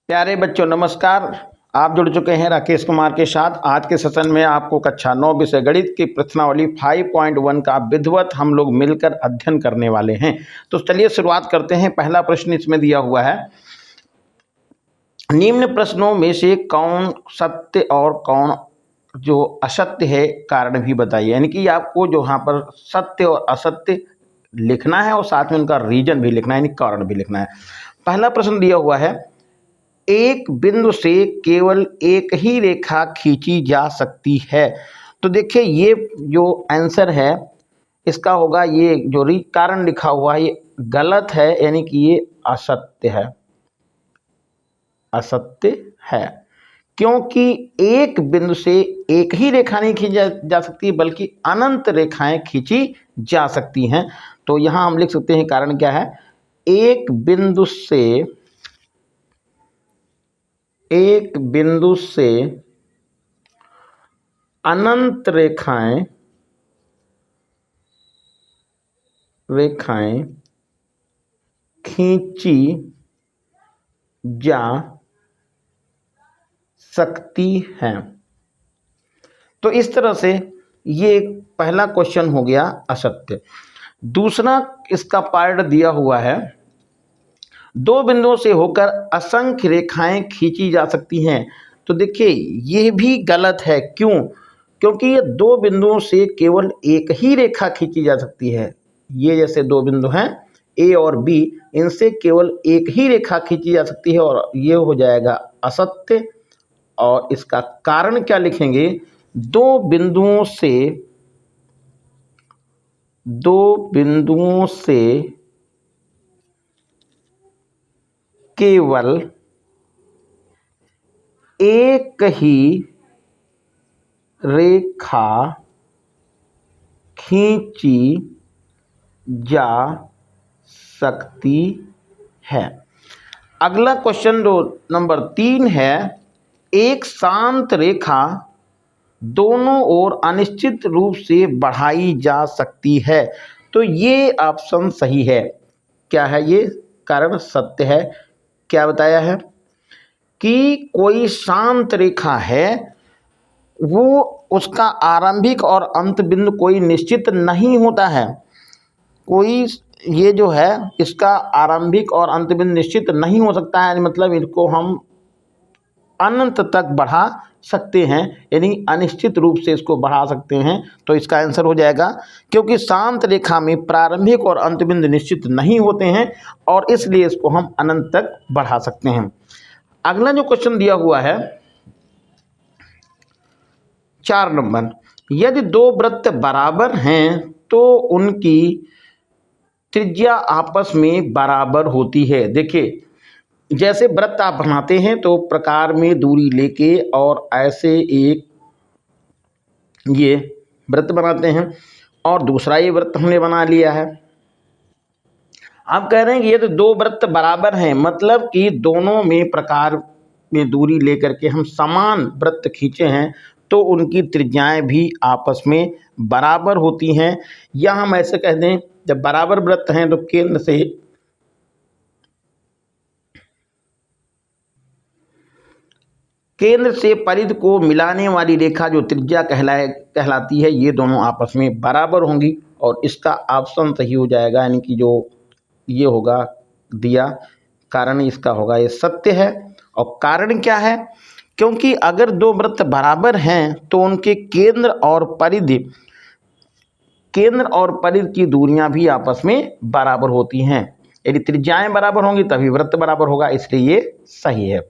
प्यारे बच्चों नमस्कार। आप जुड़ चुके हैं राकेश कुमार के साथ। आज के सेशन में आपको कक्षा 9 विषय गणित की प्रश्नावली 5.1 का विधिवत हम लोग मिलकर अध्ययन करने वाले हैं। तो चलिए शुरुआत करते हैं। पहला प्रश्न इसमें दिया हुआ है, निम्न प्रश्नों में से कौन सत्य और कौन जो असत्य है कारण भी बताइए। यानी कि आपको जो यहाँ पर सत्य और असत्य लिखना है और साथ में उनका रीजन भी लिखना है, यानी कारण भी लिखना है। पहला प्रश्न दिया हुआ है, एक बिंदु से केवल एक ही रेखा खींची जा सकती है। तो देखिए ये जो आंसर है इसका होगा, ये जो कारण लिखा हुआ है ये गलत है, यानी कि ये असत्य है, असत्य है। क्योंकि एक बिंदु से एक ही रेखा नहीं खींची जा सकती बल्कि अनंत रेखाएं खींची जा सकती हैं। तो यहां हम लिख सकते हैं कारण क्या है, एक बिंदु से अनंत रेखाएं खींची जा सकती हैं। तो इस तरह से ये पहला क्वेश्चन हो गया असत्य। दूसरा इसका पार्ट दिया हुआ है, दो बिंदुओं से होकर असंख्य रेखाएं खींची जा सकती हैं। तो देखिए ये भी गलत है। क्यों? क्योंकि ये दो बिंदुओं से केवल एक ही रेखा खींची जा सकती है। ये जैसे दो बिंदु हैं ए और बी, इनसे केवल एक ही रेखा खींची जा सकती है और ये हो जाएगा असत्य। और इसका कारण क्या लिखेंगे, दो बिंदुओं से केवल एक ही रेखा खींची जा सकती है। अगला क्वेश्चन जो नंबर 3 है, एक शांत रेखा दोनों ओर अनिश्चित रूप से बढ़ाई जा सकती है। तो ये ऑप्शन सही है। क्या है ये? कारण सत्य है। क्या बताया है कि कोई शांत रेखा है, वो उसका आरंभिक और अंत बिंदु कोई निश्चित नहीं होता है। कोई ये जो है इसका आरंभिक और अंत बिंदु निश्चित नहीं हो सकता है, मतलब इनको हम अनंत तक बढ़ा सकते हैं, यानी अनिश्चित रूप से इसको बढ़ा सकते हैं। तो इसका आंसर हो जाएगा, क्योंकि शांत रेखा में प्रारंभिक और अंत बिंदु निश्चित नहीं होते हैं और इसलिए इसको हम अनंत तक बढ़ा सकते हैं। अगला जो क्वेश्चन दिया हुआ है 4 नंबर, यदि दो वृत्त बराबर हैं तो उनकी त्रिज्या आपस में बराबर होती है। देखिए जैसे वृत्त आप बनाते हैं तो प्रकार में दूरी लेके और ऐसे एक ये वृत्त बनाते हैं और दूसरा ये वृत्त हमने बना लिया है। आप कह रहे हैं कि ये तो दो वृत्त बराबर हैं, मतलब कि दोनों में प्रकार में दूरी लेकर के हम समान वृत्त खींचे हैं तो उनकी त्रिज्याएं भी आपस में बराबर होती हैं। या हम ऐसे कह दें, जब बराबर वृत्त हैं तो केंद्र से परिधि को मिलाने वाली रेखा जो त्रिज्या कहलाती है, ये दोनों आपस में बराबर होंगी और इसका ऑप्शन सही हो जाएगा। यानी कि जो ये होगा दिया कारण इसका होगा ये सत्य है। और कारण क्या है, क्योंकि अगर दो वृत्त बराबर हैं तो उनके केंद्र और परिधि की दूरियां भी आपस में बराबर होती हैं। यदि त्रिज्याएं बराबर होंगी तभी वृत्त बराबर होगा, इसलिए ये सही है।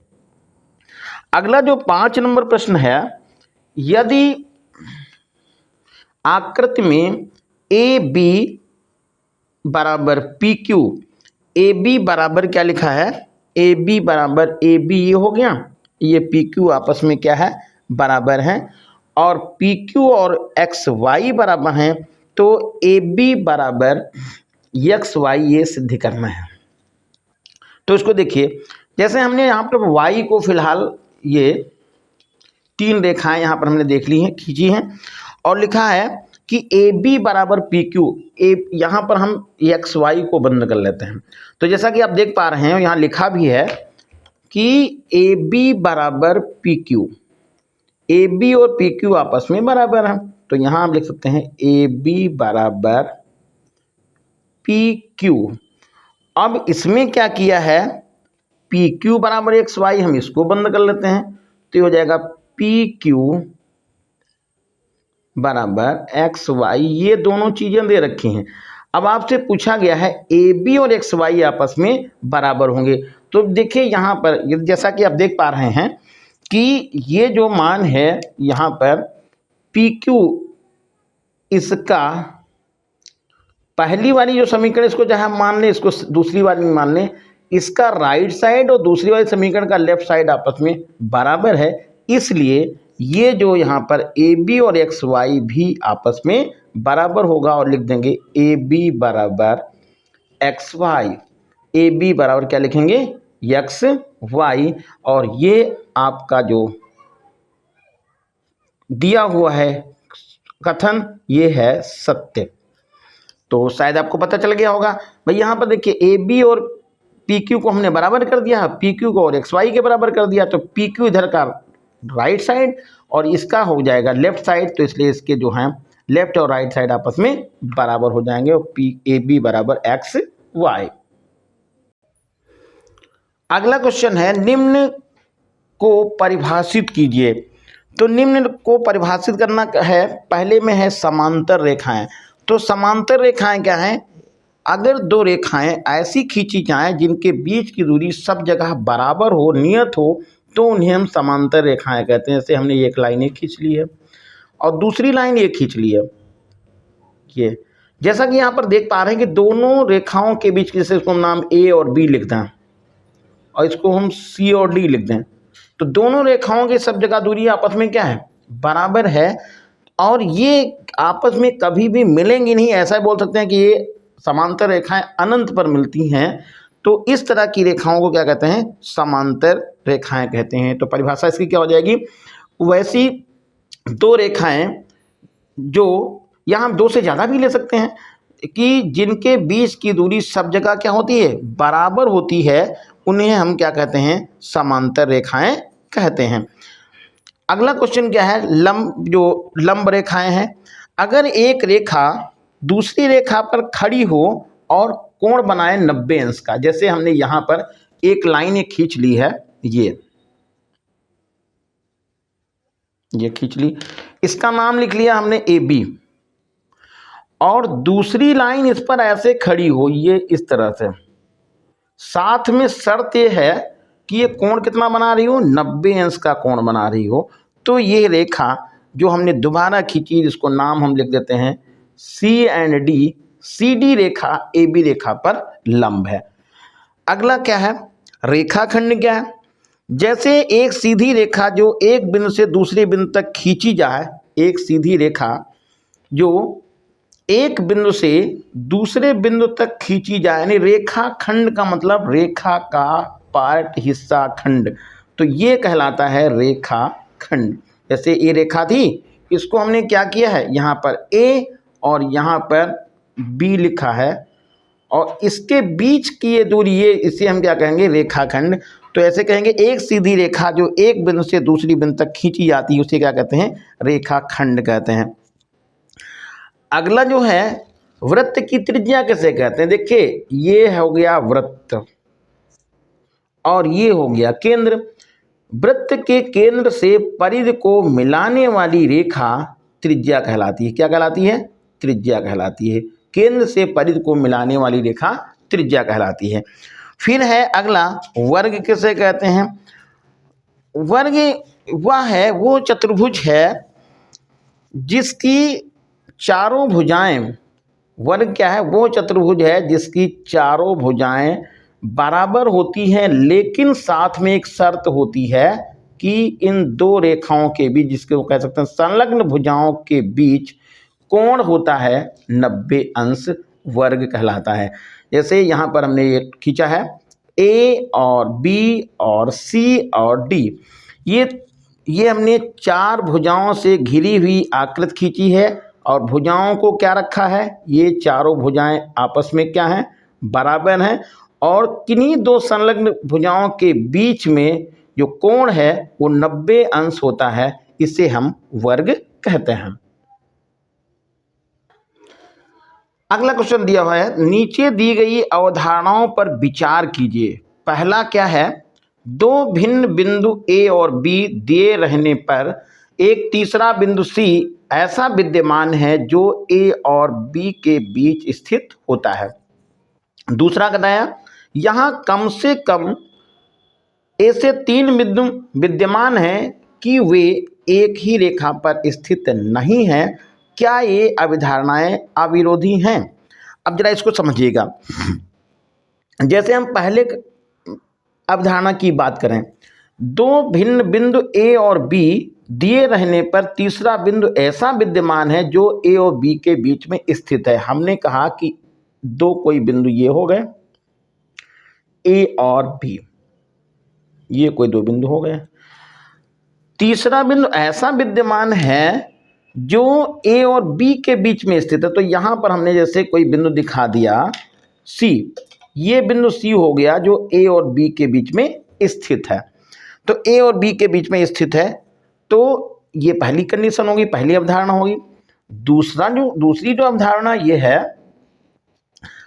अगला जो 5 नंबर प्रश्न है, यदि आकृति में ए बी बराबर पी क्यू, ए बी बराबर क्या लिखा है, ए बी बराबर ए बी ये हो गया, ये पी क्यू आपस में क्या है, बराबर हैं और पी क्यू और एक्स वाई बराबर हैं, तो ए बी बराबर एक्स वाई ये सिद्ध करना है। तो इसको देखिए, जैसे हमने यहाँ पर वाई को फिलहाल ये 3 रेखाएं यहाँ पर हमने देख ली हैं, खींची हैं और लिखा है कि ए बी बराबर पी क्यू। यहाँ पर हम एक्स वाई को बंद कर लेते हैं। तो जैसा कि आप देख पा रहे हैं यहाँ लिखा भी है कि ए बी बराबर पी क्यू, ए बी और पी क्यू आपस में बराबर है, तो यहां आप लिख सकते हैं ए बी बराबर पी क्यू। अब इसमें क्या किया है, पी क्यू बराबर एक्स वाई, हम इसको बंद कर लेते हैं, तो हो जाएगा पी क्यू बराबर एक्स वाई, ये दोनों चीजें दे रखी हैं। अब आपसे पूछा गया है ए बी और एक्स वाई आपस में बराबर होंगे, तो देखिए यहाँ पर जैसा कि आप देख पा रहे हैं कि ये जो मान है यहाँ पर पी क्यू, इसका पहली वाली जो समीकरण इसको जहाँ मान लें, इसको दूसरी वाली में मान लें, इसका राइट साइड और दूसरी वाली समीकरण का लेफ्ट साइड आपस में बराबर है, इसलिए ये जो यहाँ पर ए बी और एक्स वाई भी आपस में बराबर होगा, और लिख देंगे ए बी बराबर एक्स वाई, ए बी बराबर क्या लिखेंगे, एक्स वाई, और ये आपका जो दिया हुआ है कथन ये है सत्य। तो शायद आपको पता चल गया होगा भाई। यहाँ पर देखिए ए बी और पी क्यू को हमने बराबर कर दिया, पी क्यू को और एक्स वाई के बराबर कर दिया, तो पी क्यू इधर का राइट साइड और इसका हो जाएगा लेफ्ट साइड, तो इसलिए इसके जो हैं लेफ्ट और राइट साइड आपस में बराबर हो जाएंगे, और पी ए बी बराबर एक्स वाई। अगला क्वेश्चन है निम्न को परिभाषित कीजिए। तो निम्न को परिभाषित करना है, पहले में है समांतर रेखाएं। तो समांतर रेखाएं क्या हैं, अगर दो रेखाएं ऐसी खींची जाएं जिनके बीच की दूरी सब जगह बराबर हो, नियत हो, तो उन्हें हम समांतर रेखाएं कहते हैं। जैसे हमने एक लाइन ये खींच ली है और दूसरी लाइन ये खींच ली है, ये जैसा कि यहाँ पर देख पा रहे हैं कि दोनों रेखाओं के बीच, जैसे इसको हम नाम ए और बी लिख दें और इसको हम सी और डी लिख दें, तो दोनों रेखाओं की सब जगह दूरी आपस में क्या है, बराबर है, और ये आपस में कभी भी मिलेंगी नहीं। ऐसा बोल सकते हैं कि ये समांतर रेखाएं अनंत पर मिलती हैं, तो इस तरह की रेखाओं को क्या कहते हैं, समांतर रेखाएं कहते हैं। तो परिभाषा इसकी क्या हो जाएगी, वैसी दो रेखाएं जो यहाँ हम दो से ज़्यादा भी ले सकते हैं, कि जिनके बीच की दूरी सब जगह क्या होती है, बराबर होती है, उन्हें हम क्या कहते हैं, समांतर रेखाएं कहते हैं। अगला क्वेश्चन क्या है, जो लंब रेखाएं हैं। अगर एक रेखा दूसरी रेखा पर खड़ी हो और कोण बनाए 90 अंश का, जैसे हमने यहाँ पर एक लाइन खींच ली है, ये खींच ली, इसका नाम लिख लिया हमने ए बी, और दूसरी लाइन इस पर ऐसे खड़ी हो, ये इस तरह से, साथ में शर्त ये है कि ये कोण कितना बना रही हो, 90 अंश का कोण बना रही हो, तो ये रेखा जो हमने दोबारा खींची, जिसको नाम हम लिख देते हैं C and D, C D रेखा ए बी रेखा पर लंब है। अगला क्या है, रेखाखंड क्या है। जैसे एक सीधी रेखा जो एक बिंदु से दूसरे बिंदु तक खींची जाए, एक सीधी रेखा जो एक बिंदु से दूसरे बिंदु तक खींची जाए, यानी रेखा खंड का मतलब रेखा का पार्ट, हिस्सा, खंड, तो ये कहलाता है रेखा खंड। जैसे ये रेखा थी, इसको हमने क्या किया है, यहाँ पर ए और यहाँ पर बी लिखा है, और इसके बीच की ये दूरी, ये इसे हम क्या कहेंगे, रेखाखंड। तो ऐसे कहेंगे एक सीधी रेखा जो एक बिंदु से दूसरी बिंदु तक खींची जाती है, उसे क्या कहते हैं, रेखाखंड कहते हैं। अगला जो है, वृत्त की त्रिज्या किसे कहते हैं। देखिए ये हो गया वृत्त और ये हो गया केंद्र। वृत्त के केंद्र से परिधि को मिलाने वाली रेखा त्रिज्या कहलाती है। क्या कहलाती है, त्रिज्या कहलाती है। केंद्र से परिधि को मिलाने वाली रेखा त्रिज्या कहलाती है। फिर है अगला, वर्ग किसे कहते हैं। वर्ग वह है, वो चतुर्भुज है जिसकी चारों भुजाएं, वर्ग क्या है, वो चतुर्भुज है जिसकी चारों भुजाएं बराबर होती हैं, लेकिन साथ में एक शर्त होती है कि इन दो रेखाओं के बीच, जिसको कह सकते हैं संलग्न भुजाओं के बीच कोण होता है 90 अंश, वर्ग कहलाता है। जैसे यहाँ पर हमने ये खींचा है ए और बी और सी और डी, ये हमने चार भुजाओं से घिरी हुई आकृति खींची है, और भुजाओं को क्या रखा है, ये चारों भुजाएं आपस में क्या हैं, बराबर हैं, और किन्हीं दो संलग्न भुजाओं के बीच में जो कोण है वो 90 अंश होता है, इसे हम वर्ग कहते हैं। अगला क्वेश्चन दिया हुआ है, नीचे दी गई अवधारणाओं पर विचार कीजिए। पहला क्या है, दो भिन्न बिंदु ए और बी दिए रहने पर एक तीसरा बिंदु सी ऐसा विद्यमान है जो ए और बी के बीच स्थित होता है। दूसरा बताया, यहाँ कम से कम ऐसे 3 बिंदु विद्यमान हैं कि वे एक ही रेखा पर स्थित नहीं हैं। क्या ये अभिधारणाएं अविरोधी हैं? अब जरा इसको समझिएगा। जैसे हम पहले अवधारणा की बात करें, दो भिन्न बिंदु ए और बी दिए रहने पर तीसरा बिंदु ऐसा विद्यमान है जो ए और बी के बीच में स्थित है। हमने कहा कि दो कोई बिंदु ये हो गए ए और बी, ये कोई दो बिंदु हो गए। तीसरा बिंदु ऐसा विद्यमान है जो ए और बी के बीच में स्थित है। तो यहां पर हमने जैसे कोई बिंदु दिखा दिया सी, ये बिंदु सी हो गया जो ए और बी के बीच में स्थित है। तो ए और बी के बीच में स्थित है, तो ये पहली कंडीशन होगी, पहली अवधारणा होगी। दूसरी जो अवधारणा ये है,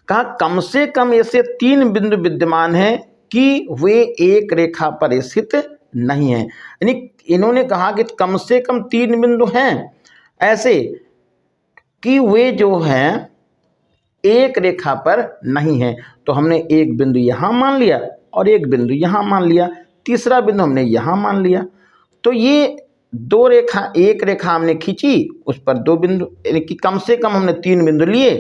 कहा कम से कम ऐसे 3 बिंदु विद्यमान हैं कि वे एक रेखा पर स्थित नहीं है। यानी इन्होंने कहा कि कम से कम 3 बिंदु हैं ऐसे कि वे जो हैं एक रेखा पर नहीं है। तो हमने एक बिंदु यहां मान लिया और एक बिंदु यहां मान लिया, तीसरा बिंदु हमने यहां मान लिया। तो ये दो रेखा, एक रेखा हमने खींची, उस पर 2 बिंदु, यानी कि कम से कम हमने 3 बिंदु लिए।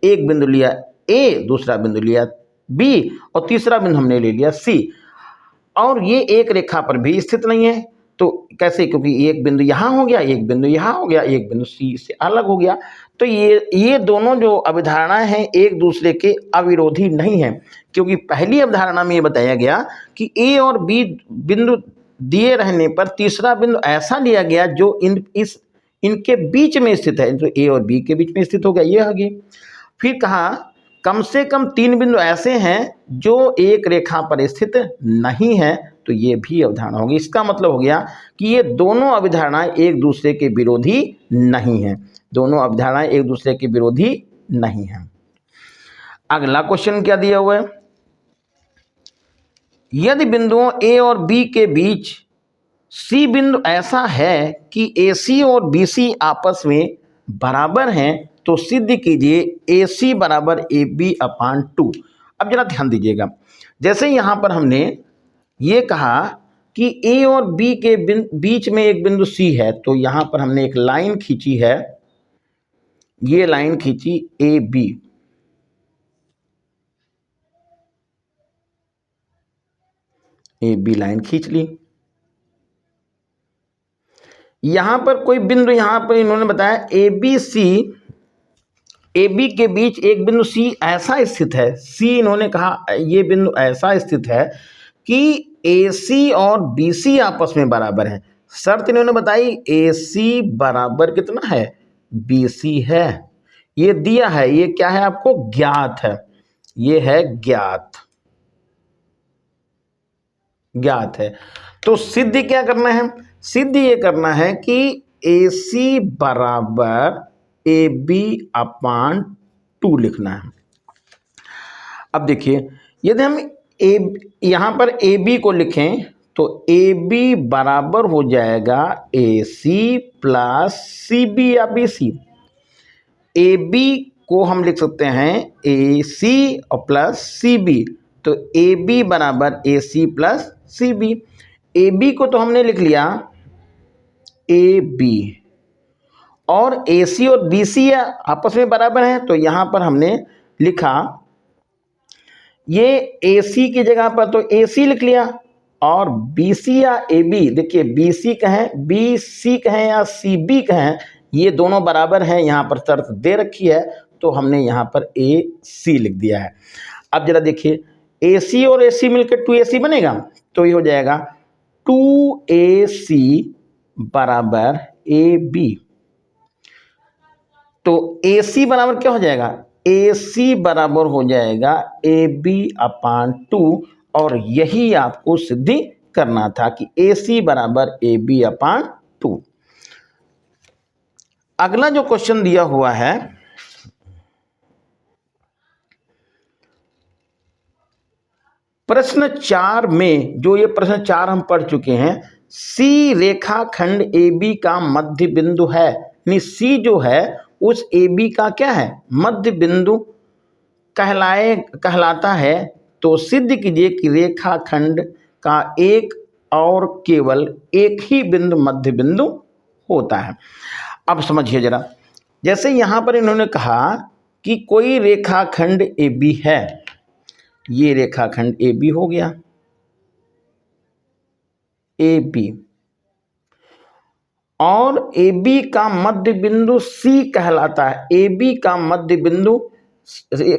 एक बिंदु लिया ए, दूसरा बिंदु लिया बी और तीसरा बिंदु हमने ले लिया सी। और ये एक रेखा पर भी स्थित नहीं है। तो कैसे? क्योंकि एक बिंदु यहाँ हो गया, एक बिंदु यहाँ हो गया, एक बिंदु सी से अलग हो गया। तो ये दोनों जो अवधारणाएं हैं एक दूसरे के अविरोधी नहीं है, क्योंकि पहली अवधारणा में ये बताया गया कि ए और बी बिंदु दिए रहने पर तीसरा बिंदु ऐसा लिया गया जो इनके बीच में स्थित है, जो ए और बी के बीच में स्थित हो गया, ये होगी। फिर कहा कम से कम 3 बिंदु ऐसे हैं जो एक रेखा पर स्थित नहीं है, तो ये भी अवधारणा होगी। इसका मतलब हो गया कि ये दोनों अवधारणाएं एक दूसरे के विरोधी नहीं हैं, दोनों अवधारणाएं एक दूसरे के विरोधी नहीं हैं। अगला क्वेश्चन क्या दिया हुआ है, यदि बिंदुओं ए और बी के बीच सी बिंदु ऐसा है कि ए सी और बी सी आपस में बराबर हैं तो सिद्ध कीजिए ए सी बराबर ए बी अपान 2। अब जरा ध्यान दीजिएगा, जैसे यहां पर हमने ये कहा कि ए और बी के बीच में एक बिंदु सी है, तो यहां पर हमने एक लाइन खींची है, ये लाइन खींची A B. A B line खींच ली। यहां पर कोई बिंदु, यहां पर इन्होंने बताया A B C, A B के बीच एक बिंदु सी ऐसा स्थित है। सी इन्होंने कहा ये बिंदु ऐसा स्थित है कि ए सी और बी सी आपस में बराबर है। शर्त इन्होंने बताई ए सी बराबर कितना है, बी सी है। ये दिया है, ये क्या है आपको ज्ञात है, ये है ज्ञात, ज्ञात है। तो सिद्ध क्या करना है, सिद्ध ये करना है कि ए सी बराबर ए बी अपान 2 लिखना है। अब देखिए, यदि हम यहां पर ए बी को लिखें तो ए बी बराबर हो जाएगा ए सी प्लस सी बी या बी सी। ए बी को हम लिख सकते हैं ए सी और प्लस सी बी, तो ए बी बराबर A C plus C B. A B को तो हमने लिख लिया ए बी, और ए सी और बी सी आपस में बराबर हैं, तो यहां पर हमने लिखा ये ए सी की जगह पर तो ए सी लिख लिया, और बी सी या ए बी, देखिए बी सी कहें, बी सी कहें या सी बी कहें, ये दोनों बराबर हैं, यहाँ पर शर्त दे रखी है, तो हमने यहाँ पर ए सी लिख दिया है। अब जरा देखिए, ए सी और ए सी मिलकर 2AC बनेगा, तो ये हो जाएगा 2AC बराबर ए बी। तो AC बराबर क्या हो जाएगा, AC बराबर हो जाएगा AB/2 और यही आपको सिद्धि करना था कि AC बराबर AB/2। अगला जो क्वेश्चन दिया हुआ है, प्रश्न 4 में, जो ये प्रश्न 4 हम पढ़ चुके हैं, C रेखाखंड AB का मध्य बिंदु है, यानी C जो है उस AB का क्या है, मध्य बिंदु कहलाता है। तो सिद्ध कीजिए कि रेखाखंड का एक और केवल एक ही बिंदु मध्य बिंदु होता है। अब समझिए जरा, जैसे यहां पर इन्होंने कहा कि कोई रेखाखंड AB है, ये रेखाखंड AB हो गया, AB, और AB का मध्य बिंदु C कहलाता है। AB का मध्य बिंदु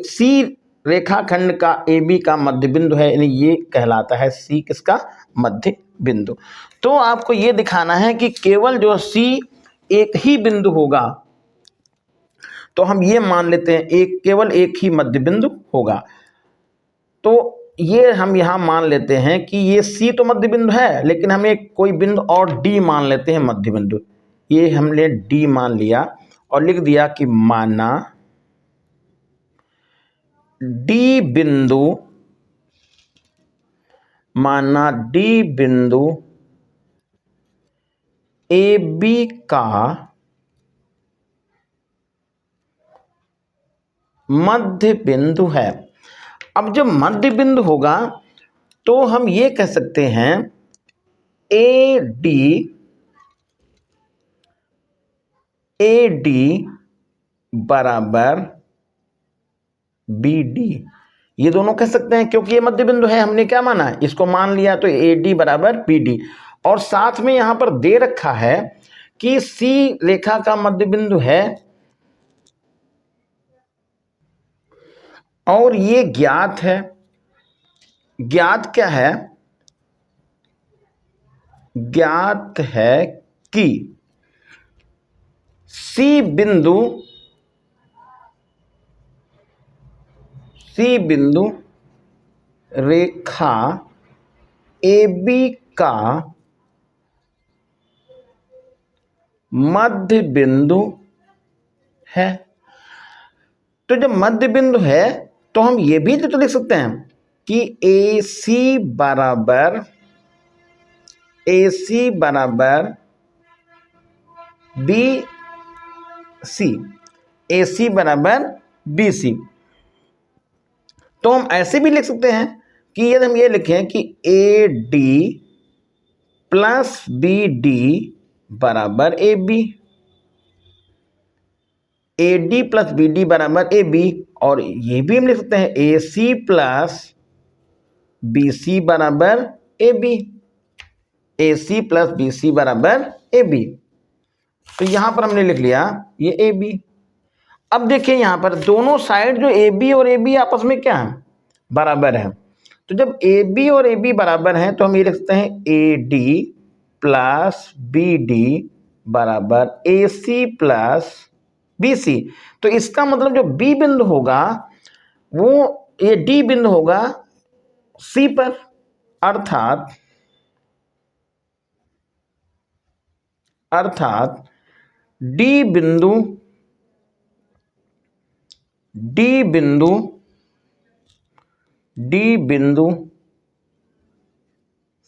C रेखाखंड का AB का मध्य बिंदु है, यानी ये कहलाता है C किसका, मध्य बिंदु। तो आपको ये दिखाना है कि केवल जो C एक ही बिंदु होगा, तो हम ये मान लेते हैं केवल एक ही मध्य बिंदु होगा। तो ये हम यहाँ मान लेते हैं कि ये C तो मध्य बिंदु है, लेकिन हमें कोई बिंदु और D मान लेते हैं मध्य बिंदु। ये हमने D मान लिया और लिख दिया कि माना D बिंदु AB का मध्य बिंदु है। अब जब मध्य बिंदु होगा तो हम ये कह सकते हैं AD बराबर BD, ये दोनों कह सकते हैं क्योंकि ये मध्य बिंदु है, हमने क्या माना है, इसको मान लिया, तो AD बराबर BD। और साथ में यहां पर दे रखा है कि C रेखा का मध्य बिंदु है और ये ज्ञात है। ज्ञात क्या है, ज्ञात है कि C बिंदु रेखा AB का मध्य बिंदु है। तो जब मध्य बिंदु है तो हम ये भी तो लिख सकते हैं कि AC बराबर BC, AC बराबर BC। तो हम ऐसे भी लिख सकते हैं कि यदि हम ये लिखें कि AD प्लस BD बराबर AB, AD प्लस BD बराबर AB, और ये भी हम लिख सकते हैं AC प्लस BC बराबर AB, AC प्लस BC बराबर AB। तो यहां पर हमने लिख लिया ये AB। अब देखिए यहां पर दोनों साइड जो AB और AB आपस में क्या है, बराबर है। तो जब AB और AB बराबर हैं तो हम ये लिख सकते हैं AD प्लस BD बराबर AC प्लस BC। तो इसका मतलब जो B बिंदु होगा वो ये D बिंदु होगा C पर, अर्थात D बिंदु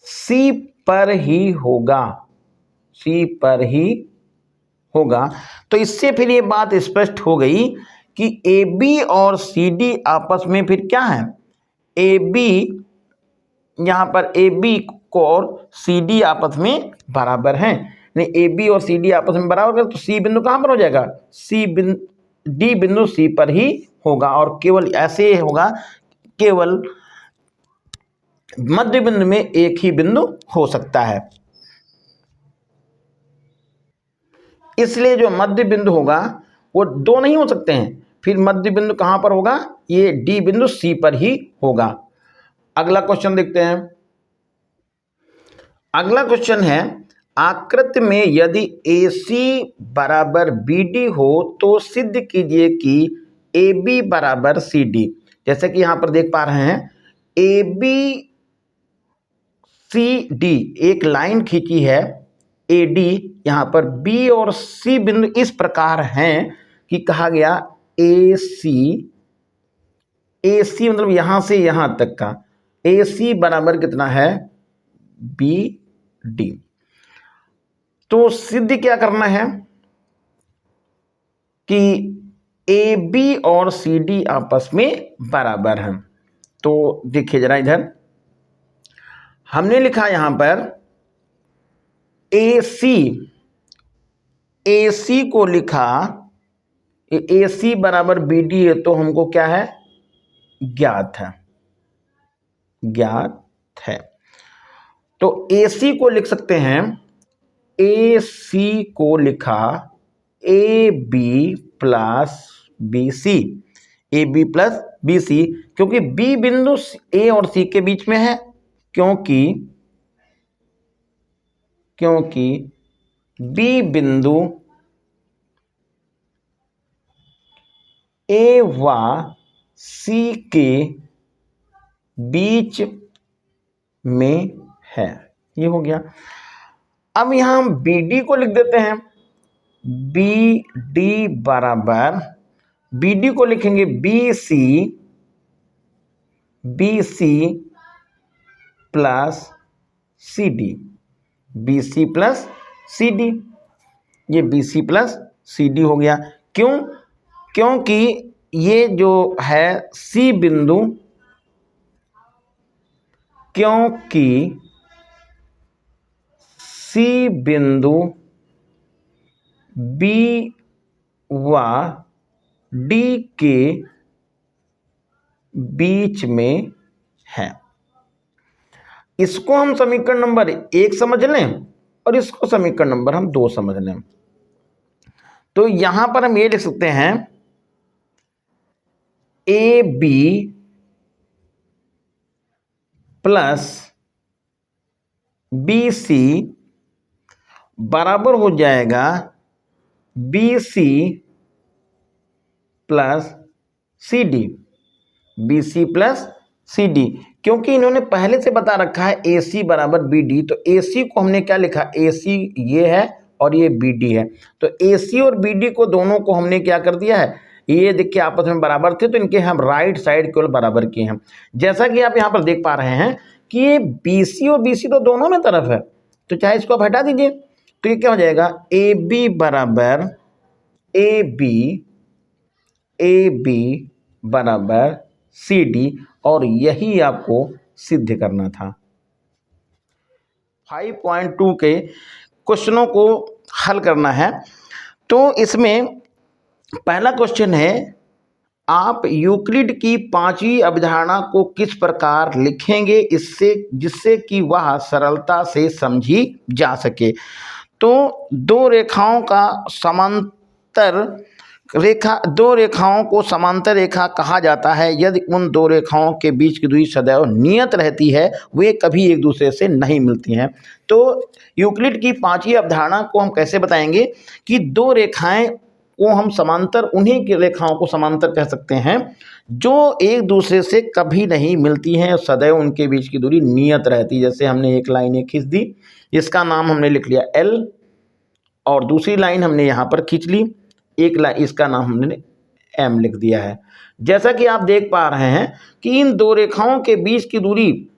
C पर ही होगा, C पर ही होगा। तो इससे फिर ये बात स्पष्ट हो गई कि AB और CD आपस में फिर क्या है, AB, यहां पर AB को और CD आपस में बराबर हैं, नहीं AB और CD आपस में बराबर, तो C बिंदु कहां पर हो जाएगा, D बिंदु C पर ही होगा। और केवल ऐसे होगा, केवल मध्य बिंदु में एक ही बिंदु हो सकता है, इसलिए जो मध्य बिंदु होगा वो दो नहीं हो सकते हैं। फिर मध्य बिंदु कहां पर होगा, ये D बिंदु C पर ही होगा। अगला क्वेश्चन देखते हैं। अगला क्वेश्चन है, आकृति में यदि AC बराबर BD हो तो सिद्ध कीजिए कि ए बी बराबर सी डी। जैसे कि यहां पर देख पा रहे हैं ए बी सी डी, एक लाइन खींची है ए डी, यहां पर बी और सी बिंदु इस प्रकार हैं कि कहा गया ए सी मतलब यहां से यहां तक का ए सी बराबर कितना है बी डी। तो सिद्ध क्या करना है कि ए बी और सी डी आपस में बराबर हैं। तो देखिए जरा इधर हमने लिखा यहां पर ए सी को लिखा, ए सी बराबर बी डी है, तो हमको क्या है ज्ञात है। तो ए सी को लिख सकते हैं, ए सी को लिखा A B plus B C, A B plus B C, क्योंकि बी बिंदु ए और सी के बीच में है, क्योंकि बी बिंदु ए व सी के बीच में है। ये हो गया। अब यहां हम बी डी को लिख देते हैं, बी डी बराबर, बी डी को लिखेंगे B C plus C D, B C plus C D, ये B C plus C D हो गया। क्योंकि ये जो है सी बिंदु, क्योंकि सी बिंदु बी व डी के बीच में है। इसको हम समीकरण नंबर 1 समझ लें और इसको समीकरण नंबर हम 2 समझ लें। तो यहां पर हम ये लिख सकते हैं A B plus B C बराबर हो जाएगा B C plus C D, B C plus C D, क्योंकि इन्होंने पहले से बता रखा है ए सी बराबर बी डी। तो ए सी को हमने क्या लिखा, ए सी ये है और ये बी डी है, तो ए सी और बी डी को दोनों को हमने क्या कर दिया है, ये देखिए आपस में बराबर थे, तो इनके हम राइट साइड केवल बराबर किए हैं। जैसा कि आप यहाँ पर देख पा रहे हैं कि ये बी सी और बी सी तो दोनों में तरफ है, तो चाहे इसको आप हटा दीजिए, तो ये क्या हो जाएगा ए बी बराबर ए बी बराबर सी डी, और यही आपको सिद्ध करना था। 5.2 के क्वेश्चनों को हल करना है। तो इसमें पहला क्वेश्चन है, आप यूक्लिड की 5वीं अवधारणा को किस प्रकार लिखेंगे जिससे कि वह सरलता से समझी जा सके। तो दो रेखाओं को समांतर रेखा कहा जाता है यदि उन दो रेखाओं के बीच की दूरी सदैव नियत रहती है, वे कभी एक दूसरे से नहीं मिलती हैं। तो यूक्लिड की 5वीं अवधारणा को हम कैसे बताएंगे कि दो रेखाएं को हम समांतर, उन्हीं की रेखाओं को समांतर कह सकते हैं जो एक दूसरे से कभी नहीं मिलती हैं, सदैव उनके बीच की दूरी नियत रहती है। जैसे हमने एक लाइन खींच दी, इसका नाम हमने लिख लिया L, और दूसरी लाइन हमने यहाँ पर खींच ली, एक लाइन इसका नाम हमने M लिख दिया है। जैसा कि आप देख पा रहे हैं कि इन दो रेखाओं के बीच की दूरी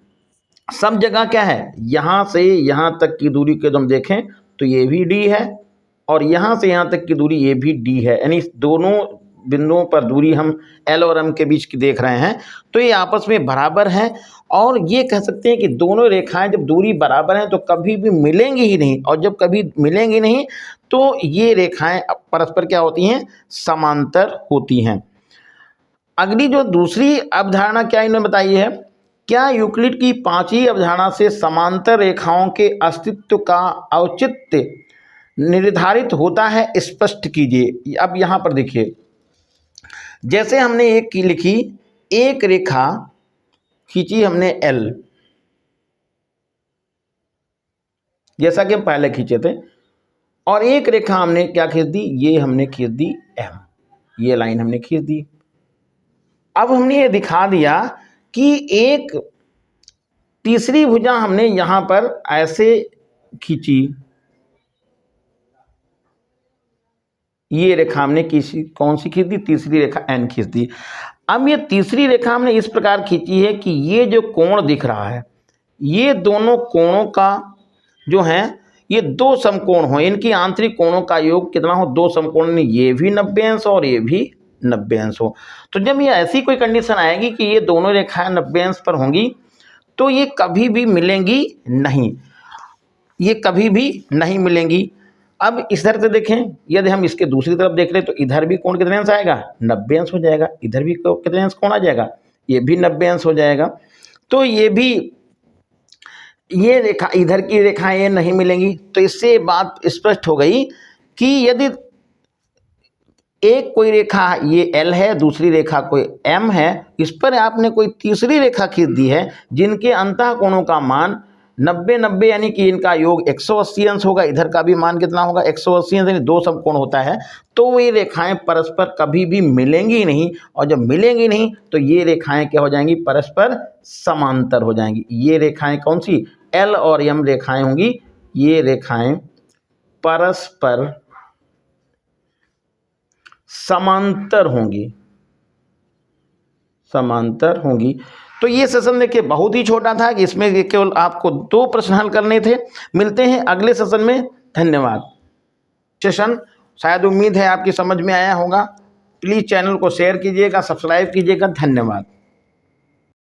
सब जगह क्या है, यहाँ से यहाँ तक की दूरी को हम देखें तो ये भी D है, और यहाँ से यहाँ तक की दूरी ये भी D है, यानी दोनों बिंदुओं पर दूरी हम L और M के बीच की देख रहे हैं, तो ये आपस में बराबर हैं। और ये कह सकते हैं कि दोनों रेखाएं जब दूरी बराबर हैं तो कभी भी मिलेंगी ही नहीं, और जब कभी मिलेंगी नहीं तो ये रेखाएं परस्पर क्या होती हैं, समांतर होती हैं। अगली जो दूसरी अवधारणा क्या इन्होंने बताई है, क्या यूक्लिड की 5वीं अवधारणा से समांतर रेखाओं के अस्तित्व का औचित्य निर्धारित होता है, स्पष्ट कीजिए। अब यहाँ पर देखिए, जैसे हमने एक की लिखी, एक रेखा खींची हमने L, जैसा कि हम पहले खींचे थे, और एक रेखा हमने क्या खींच दी, ये हमने खींच दी M, ये लाइन हमने खींच दी। अब हमने ये दिखा दिया कि एक तीसरी भुजा हमने यहां पर ऐसे खींची, ये रेखा हमने किसी कौन सी खींच दी, तीसरी रेखा एन खींच दी। अब ये तीसरी रेखा हमने इस प्रकार खींची है कि ये जो कोण दिख रहा है, ये दोनों कोणों का जो है ये दो समकोण हो, इनकी आंतरिक कोणों का योग कितना हो, दो समकोण, ये भी 90 अंश और ये भी 90 अंश हो। तो जब ये ऐसी कोई कंडीशन आएगी कि ये दोनों रेखाएं 90 अंश पर होंगी तो ये कभी भी मिलेंगी नहीं, ये कभी भी नहीं मिलेंगी। अब इस तरह से देखें, यदि हम इसके दूसरी तरफ देख रहे तो इधर भी कोण कितने अंश आएगा, 90 अंश हो जाएगा, इधर भी कितने अंश कोण आ जाएगा, ये भी 90 अंश हो जाएगा। तो ये भी, ये रेखा, इधर की रेखाएं ये नहीं मिलेंगी। तो इससे बात स्पष्ट हो गई कि यदि एक कोई रेखा ये L है, दूसरी रेखा कोई M है, इस पर आपने कोई तीसरी रेखा खींच दी है जिनके अंतः कोणों का मान 90-90 यानी कि इनका योग 180 अंश होगा, इधर का भी मान कितना होगा 180 अंश, यानी दो समकोण होता है, तो ये रेखाएं परस्पर कभी भी मिलेंगी नहीं। और जब मिलेंगी नहीं तो ये रेखाएं क्या हो जाएंगी, परस्पर समांतर हो जाएंगी। ये रेखाएं कौन सी, L और M रेखाएं होंगी, ये रेखाएं परस्पर समांतर होंगी, समांतर होंगी। तो ये सेशन देखिए बहुत ही छोटा था कि इसमें केवल आपको 2 प्रश्न हल करने थे। मिलते हैं अगले सेशन में, धन्यवाद। सेशन शायद उम्मीद है आपकी समझ में आया होगा। प्लीज़ चैनल को शेयर कीजिएगा, सब्सक्राइब कीजिएगा, धन्यवाद।